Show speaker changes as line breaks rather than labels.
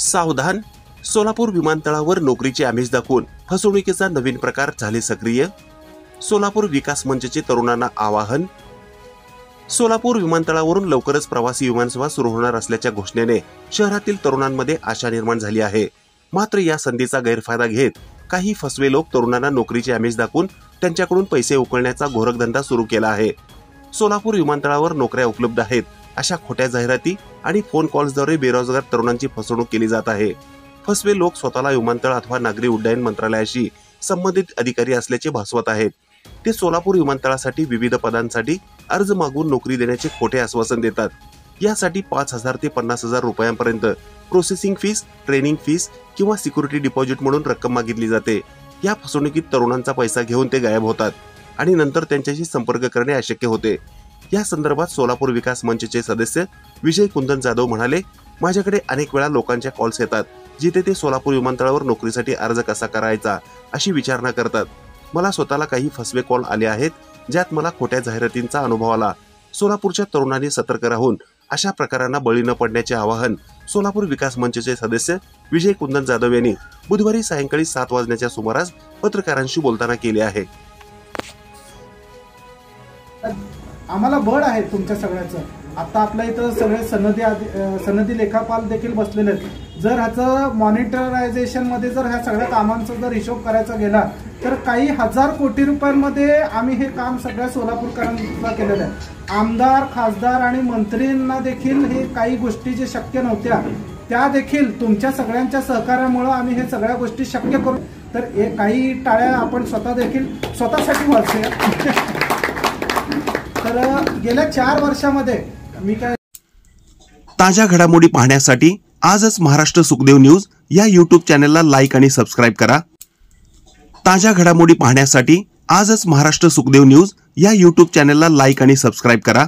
सावधान, सोलापूर विमानतळावर नोकरीचे आमिष दाखवून फसवणुकीचा नवीन प्रकार झाले सक्रिय। सोलापूर विकास मंचचे तरुणांना आवाहन। सोलापूर विमानतळावरून लवकरच प्रवासी विमानसेवा सुरू होणार असल्याच्या घोषणेने शहरातील तरुणांमध्ये आशा निर्माण झाली आहे। मात्र या संधीचा गैरफायदा घेत काही फसवे लोक तरुणांना नोकरीचे आमिष दाखवून त्यांच्याकडून पैसे उकळण्याचा घोरकधंदा सुरू केला आहे। सोलापूर विमानतळावर नोकऱ्या उपलब्ध आहेत अशा खोट्या जाहिराती आणि फोन कॉल्सद्वारे बेरोजगार तरुणांची फसवणूक केली जात आहे। फसवे लोक स्वतःला विमानतळ अथवा नागरी उड्डयन मंत्रालयाशी संबंधित अधिकारी असल्याचे भासवत आहेत। ते सोलापूर विमानतळासाठी विविध पदांसाठी अर्ज मागून नोकरी देण्याचे खोटे आश्वासन देतात। यासाठी 5,000 ते 50,000 रुपयांपर्यंत प्रोसेसिंग फीस, ट्रेनिंग फीस किंवा सिक्युरिटी डिपॉझिट म्हणून रक्कम मागितली जाते। या फसवणुकीत तरुणांचा पैसा घेऊन ते गायब होतात आणि नंतर त्यांच्याशी संपर्क करणे अशक्य होते। या संदर्भात सोलापूर विकास मंचचे सदस्य विजय कुंदन जाधव म्हणाले, माझ्याकडे अनेक वेळा लोकांच्या कॉल्स येतात जिथे ते सोलापूर विमानतळावर नोकरीसाठी अर्ज कसा करायचा अशी विचारणा करतात। मला स्वतःला काही फसवे कॉल आले आहेत ज्यात मला खोट्या जाहिरातींचा अनुभव आला। सोलापूरच्या तरुणांनी सतर्क राहून अशा प्रकारांना बळी न पडण्याचे आवाहन सोलापूर विकास मंचचे सदस्य विजय कुंदन जाधव यांनी बुधवारी सायंकाळी 7 वाजण्याच्या सुमारास पत्रकारांशी बोलताना केले आहे।
आम्हाला बळ आहे तुमच्या सगळ्याचं। आता आपल्या इथं सगळे सनदी लेखापाल देखील बसलेले आहेत। जर ह्याचं मॉनिटरायझेशन मध्ये जर ह्या सगळ्या कामांचा जर हिशोब करायचा गेला तर काही हजार कोटी रुपयांमध्ये आम्ही हे काम सगळ्या सोलापूरकरांना केलेलं आहे। आमदार, खासदार आणि मंत्रींना देखील हे काही गोष्टी जे शक्य नव्हत्या त्या देखील तुमच्या सगळ्यांच्या सहकार्यामुळे आम्ही हे सगळ्या गोष्टी शक्य करू। तर काही टाळ्या आपण स्वतःसाठी वाचूया। तर गेल्या 4 वर्षामध्ये मी काय
ताज्या घडामोडी पाहण्यासाठी आजच महाराष्ट्र सुखदेव न्यूज या YouTube चॅनलला लाईक आणि सबस्क्राईब करा। ताज्या घडामोडी पाहण्यासाठी आजच महाराष्ट्र सुखदेव न्यूज या YouTube चॅनलला लाईक आणि सबस्क्राईब करा।